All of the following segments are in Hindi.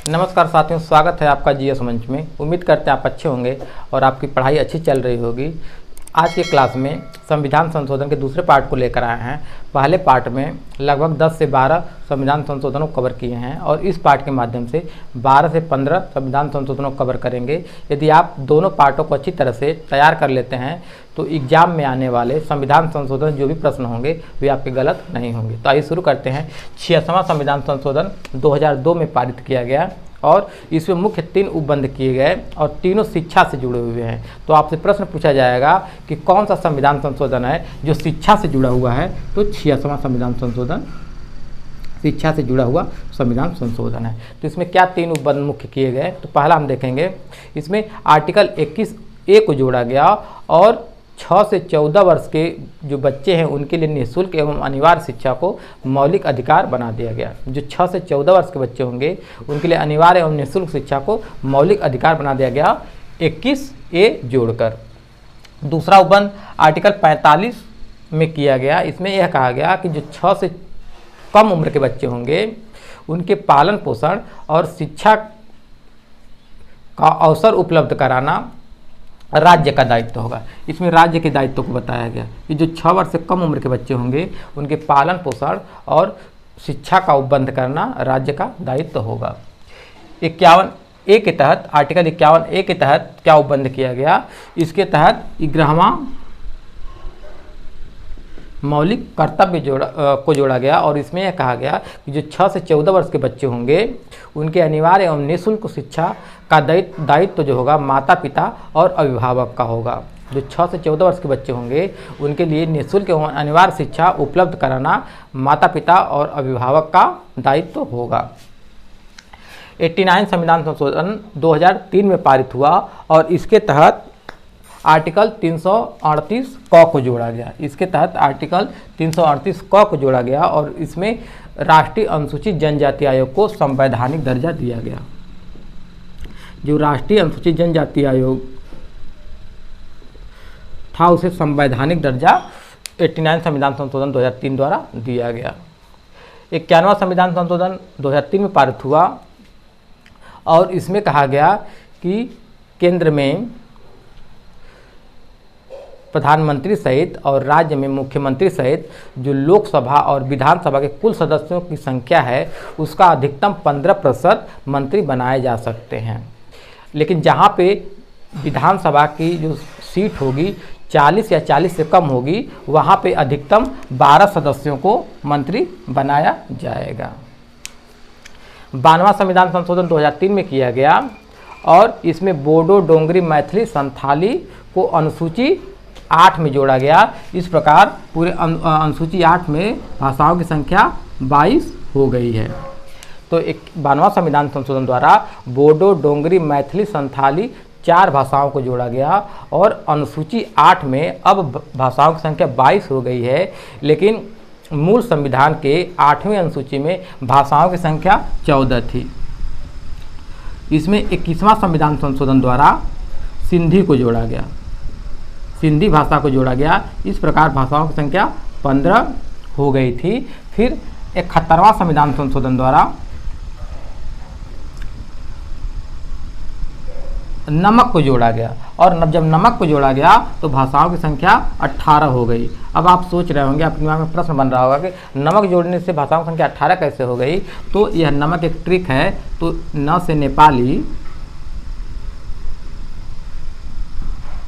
नमस्कार साथियों, स्वागत है आपका जीएस मंच में। उम्मीद करते हैं आप अच्छे होंगे और आपकी पढ़ाई अच्छी चल रही होगी। आज के क्लास में संविधान संशोधन के दूसरे पार्ट को लेकर आए हैं। पहले पार्ट में लगभग 10 से 12 संविधान संशोधनों को कवर किए हैं और इस पार्ट के माध्यम से 12 से 15 संविधान संशोधनों को कवर करेंगे। यदि आप दोनों पार्टों को अच्छी तरह से तैयार कर लेते हैं तो एग्जाम में आने वाले संविधान संशोधन जो भी प्रश्न होंगे वे आपके गलत नहीं होंगे। तो आइए शुरू करते हैं। 66वां संविधान संशोधन 2002 में पारित किया गया और इसमें मुख्य 3 उपबंध किए गए और तीनों शिक्षा से जुड़े हुए हैं। तो आपसे प्रश्न पूछा जाएगा कि कौन सा संविधान संशोधन है जो शिक्षा से जुड़ा हुआ है, तो 66वां संविधान संशोधन शिक्षा से जुड़ा हुआ संविधान संशोधन है। तो इसमें क्या 3 उपबंध मुख्य किए गए, तो पहला हम देखेंगे। इसमें आर्टिकल 21A को जोड़ा गया और 6 से 14 वर्ष के जो बच्चे हैं उनके लिए निःशुल्क एवं अनिवार्य शिक्षा को मौलिक अधिकार बना दिया गया। जो 6 से 14 वर्ष के बच्चे होंगे उनके लिए अनिवार्य एवं निःशुल्क शिक्षा को मौलिक अधिकार बना दिया गया 21A जोड़कर। दूसरा उपबंध आर्टिकल 45 में किया गया। इसमें यह कहा गया कि जो 6 से कम उम्र के बच्चे होंगे उनके पालन पोषण और शिक्षा का अवसर उपलब्ध कराना राज्य का दायित्व होगा। इसमें राज्य के दायित्व को बताया गया कि जो 6 वर्ष से कम उम्र के बच्चे होंगे उनके पालन पोषण और शिक्षा का उपबंध करना राज्य का दायित्व होगा। 51A के तहत आर्टिकल 51A के तहत क्या उपबंध किया गया, इसके तहत 11वां मौलिक कर्तव्य को जोड़ा गया और इसमें यह कहा गया कि जो 6 से 14 वर्ष के बच्चे होंगे उनके अनिवार्य एवं निःशुल्क शिक्षा का दायित्व जो होगा माता पिता और अभिभावक का होगा। जो 6 से 14 वर्ष के बच्चे होंगे उनके लिए निःशुल्क एवं अनिवार्य शिक्षा उपलब्ध कराना माता पिता और अभिभावक का दायित्व होगा। 89 संविधान संशोधन 2003 में पारित हुआ और इसके तहत आर्टिकल 338 क को जोड़ा गया। इसके तहत आर्टिकल 338 क को जोड़ा गया और इसमें राष्ट्रीय अनुसूचित जनजाति आयोग को संवैधानिक दर्जा दिया गया। जो राष्ट्रीय अनुसूचित जनजाति आयोग था उसे संवैधानिक दर्जा 89 संविधान संशोधन 2003 द्वारा दिया गया। 91वां संविधान संशोधन 2003 में पारित हुआ और इसमें कहा गया कि केंद्र में प्रधानमंत्री सहित और राज्य में मुख्यमंत्री सहित जो लोकसभा और विधानसभा के कुल सदस्यों की संख्या है उसका अधिकतम 15% मंत्री बनाए जा सकते हैं। लेकिन जहां पे विधानसभा की जो सीट होगी 40 या 40 से कम होगी वहां पे अधिकतम 12 सदस्यों को मंत्री बनाया जाएगा। 92वां संविधान संशोधन 2003 में किया गया और इसमें बोडो, डोंगरी, मैथिली, संथाली को अनुसूची 8 में जोड़ा गया। इस प्रकार पूरे अनुसूची 8 में भाषाओं की संख्या 22 हो गई है। तो 92वां संविधान संशोधन द्वारा बोडो, डोंगरी, मैथिली, संथाली 4 भाषाओं को जोड़ा गया और अनुसूची 8 में अब भाषाओं की संख्या 22 हो गई है। लेकिन मूल संविधान के 8वीं अनुसूची में भाषाओं की संख्या 14 थी। इसमें 21वां संविधान संशोधन द्वारा सिंधी को जोड़ा गया, सिंधी भाषा को जोड़ा गया। इस प्रकार भाषाओं की संख्या 15 हो गई थी। फिर 71वां संविधान संशोधन द्वारा नमक को जोड़ा गया और जब नमक को जोड़ा गया तो भाषाओं की संख्या 18 हो गई। अब आप सोच रहे होंगे, आपके दिमाग में प्रश्न बन रहा होगा कि नमक जोड़ने से भाषाओं की संख्या 18 कैसे हो गई। तो यह नमक एक ट्रिक है। तो न से नेपाली,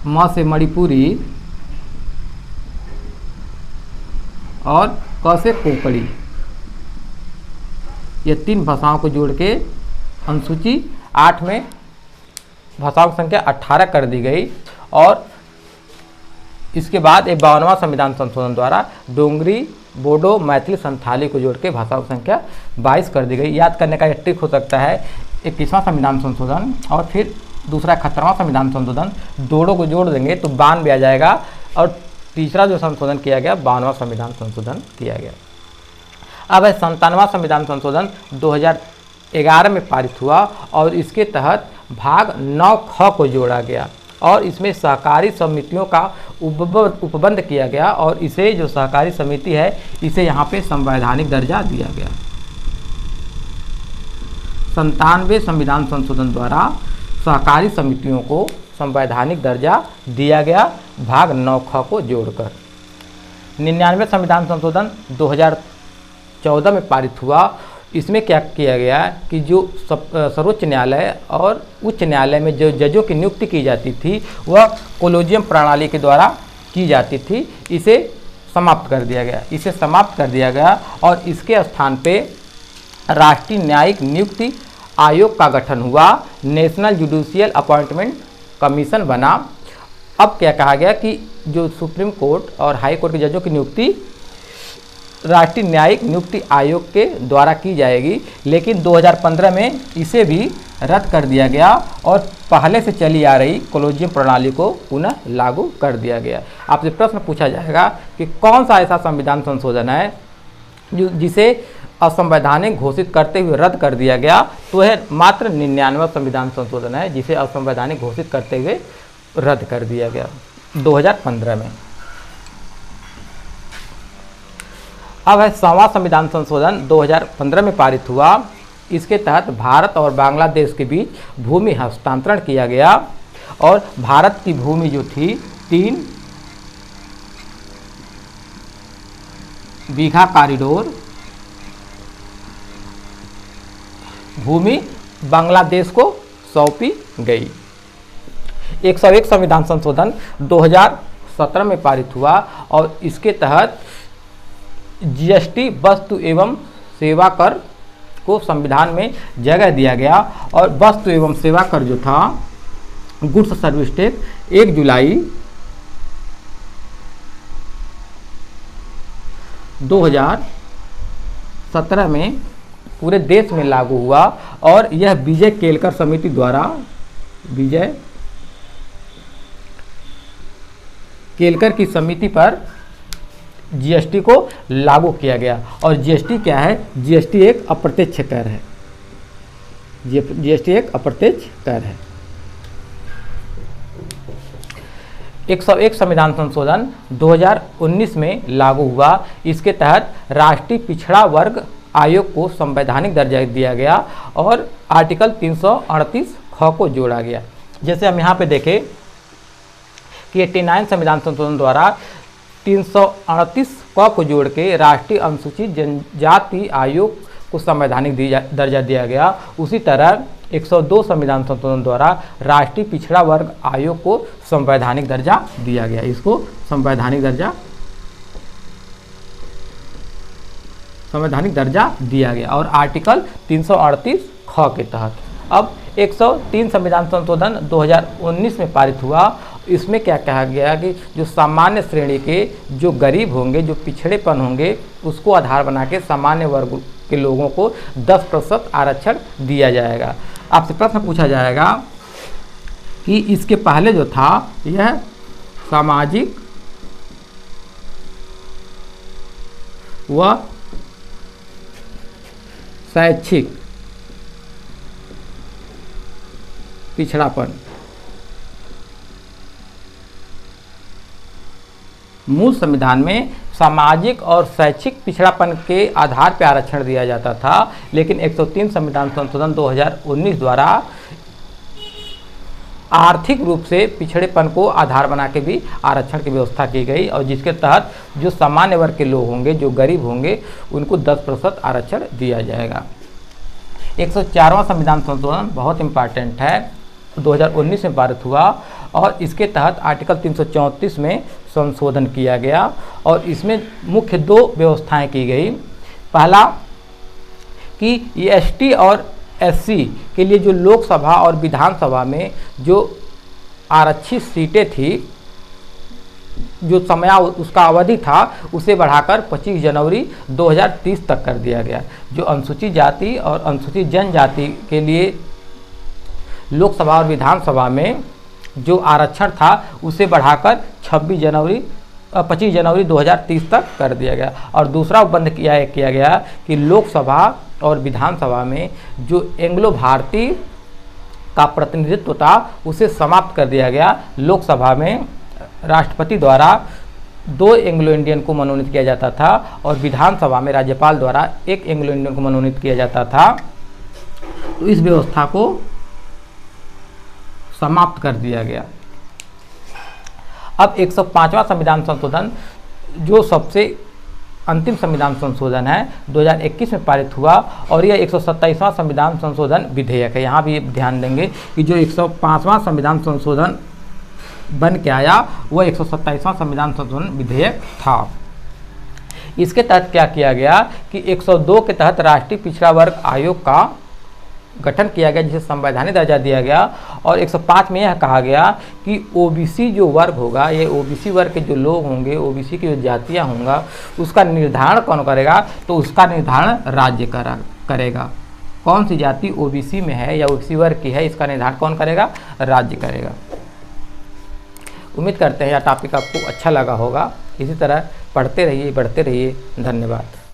म से मणिपुरी और क से कोंकणी, ये 3 भाषाओं को जोड़ के अनुसूची 8 में भाषाओं की संख्या 18 कर दी गई। और इसके बाद 52वां संविधान संशोधन द्वारा डोंगरी, बोडो, मैथिली, संथाली को जोड़ के भाषाओं की संख्या 22 कर दी गई। याद करने का एक ट्रिक हो सकता है 21वां संविधान संशोधन और फिर दूसरा 71वां संविधान संशोधन, दोनों को जोड़ देंगे तो 92 आ जाएगा और तीसरा जो संशोधन किया गया 52वां संविधान संशोधन किया गया। अब है 97वां संविधान संशोधन 2011 में पारित हुआ और इसके तहत भाग 9 ख को जोड़ा गया और इसमें सहकारी समितियों का उपबंध किया गया और इसे जो सहकारी समिति है इसे यहाँ पे संवैधानिक दर्जा दिया गया। 97वें संविधान संशोधन द्वारा सहकारी समितियों को संवैधानिक दर्जा दिया गया, भाग 9 ख को जोड़कर। 99वें संविधान संशोधन 2014 में पारित हुआ। इसमें क्या किया गया कि जो सर्वोच्च न्यायालय और उच्च न्यायालय में जो जजों की नियुक्ति की जाती थी वह कोलोजियम प्रणाली के द्वारा की जाती थी, इसे समाप्त कर दिया गया और इसके स्थान पे राष्ट्रीय न्यायिक नियुक्ति आयोग का गठन हुआ, नेशनल जुडिशियल अपॉइंटमेंट कमीशन बना। अब क्या कहा गया कि जो सुप्रीम कोर्ट और हाई कोर्ट के जजों की नियुक्ति राष्ट्रीय न्यायिक नियुक्ति आयोग के द्वारा की जाएगी, लेकिन 2015 में इसे भी रद्द कर दिया गया और पहले से चली आ रही कोलोजियम प्रणाली को पुनः लागू कर दिया गया। आपसे प्रश्न पूछा जाएगा कि कौन सा ऐसा संविधान संशोधन है जिसे असंवैधानिक घोषित करते हुए रद्द कर दिया गया, तो यह मात्र 99वां संविधान संशोधन है जिसे असंवैधानिक घोषित करते हुए रद्द कर दिया गया 2015 में। अब है 100वां संविधान संशोधन 2015 में पारित हुआ। इसके तहत भारत और बांग्लादेश के बीच भूमि हस्तांतरण किया गया और भारत की भूमि जो थी 3 बीघा कॉरिडोर भूमि बांग्लादेश को सौंपी गई। 101 संविधान संशोधन 2017 में पारित हुआ और इसके तहत जीएसटी वस्तु एवं सेवा कर को संविधान में जगह दिया गया और वस्तु एवं सेवा कर जो था गुड्स सर्विस टैक्स 1 जुलाई 2017 में पूरे देश में लागू हुआ और यह विजय केलकर समिति द्वारा विजय केलकर की समिति पर जीएसटी को लागू किया गया। और जीएसटी क्या है? जीएसटी एक अप्रत्यक्ष कर है। जीएसटी एक अप्रत्यक्ष कर है। 101 संविधान संशोधन 2019 में लागू हुआ। इसके तहत राष्ट्रीय पिछड़ा वर्ग आयोग को संवैधानिक दर्जा दिया गया और आर्टिकल 338 ख को जोड़ा गया। जैसे हम यहाँ पे देखें कि 89 संविधान संशोधन द्वारा 338 क को जोड़ के राष्ट्रीय अनुसूचित जनजाति आयोग को संवैधानिक दर्जा दिया गया। उसी तरह 102 संविधान संशोधन द्वारा राष्ट्रीय पिछड़ा वर्ग आयोग को संवैधानिक दर्जा दिया गया। इसको संवैधानिक दर्जा दिया गया और आर्टिकल 338 ख के तहत। अब 103 संविधान संशोधन 2019 में पारित हुआ। इसमें क्या कहा गया कि जो सामान्य श्रेणी के जो गरीब होंगे, जो पिछड़ेपन होंगे, उसको आधार बना के सामान्य वर्ग के लोगों को 10% आरक्षण दिया जाएगा। आपसे प्रश्न पूछा जाएगा कि इसके पहले जो था यह सामाजिक व शैक्षिक पिछड़ापन, मूल संविधान में सामाजिक और शैक्षिक पिछड़ापन के आधार पर आरक्षण दिया जाता था, लेकिन 103 संविधान संशोधन 2019 द्वारा आर्थिक रूप से पिछड़ेपन को आधार बना के भी आरक्षण की व्यवस्था की गई और जिसके तहत जो सामान्य वर्ग के लोग होंगे, जो गरीब होंगे, उनको 10% आरक्षण दिया जाएगा। 104वां संविधान संशोधन बहुत इम्पॉर्टेंट है, 2019 में पारित हुआ और इसके तहत आर्टिकल 334 में संशोधन किया गया और इसमें मुख्य 2 व्यवस्थाएं की गई। पहला कि एसटी और एससी के लिए जो लोकसभा और विधानसभा में जो आरक्षित सीटें थी, जो समय उसका अवधि था, उसे बढ़ाकर 25 जनवरी 2030 तक कर दिया गया। जो अनुसूचित जाति और अनुसूचित जनजाति के लिए लोकसभा और विधानसभा में जो आरक्षण था उसे बढ़ाकर 25 जनवरी 2030 तक कर दिया गया। और दूसरा उपबंध किया गया कि लोकसभा और विधानसभा में जो एंग्लो भारतीय का प्रतिनिधित्व था उसे समाप्त कर दिया गया। लोकसभा में राष्ट्रपति द्वारा 2 एंग्लो इंडियन को मनोनीत किया जाता था और विधानसभा में राज्यपाल द्वारा 1 एंग्लो इंडियन को मनोनीत किया जाता था। तो इस व्यवस्था को समाप्त कर दिया गया। अब 105वां संविधान संशोधन, जो सबसे अंतिम संविधान संशोधन है, 2021 में पारित हुआ और यह 127वां संविधान संशोधन विधेयक है। यहाँ भी ध्यान देंगे कि जो 105वां संविधान संशोधन बन के आया वह 127वां संविधान संशोधन विधेयक था। इसके तहत क्या किया गया कि 102 के तहत राष्ट्रीय पिछड़ा वर्ग आयोग का गठन किया गया, जिसे संवैधानिक दर्जा दिया गया। और 105 में यह कहा गया कि ओबीसी जो वर्ग होगा, ये ओबीसी वर्ग के जो लोग होंगे, ओबीसी की जो जातियाँ होंगे, उसका निर्धारण कौन करेगा, तो उसका निर्धारण राज्य करेगा। कौन सी जाति ओबीसी में है या ओबीसी वर्ग की है, इसका निर्धारण कौन करेगा, राज्य करेगा। उम्मीद करते हैं यह टॉपिक आपको अच्छा लगा होगा। इसी तरह पढ़ते रहिए, बढ़ते रहिए। धन्यवाद।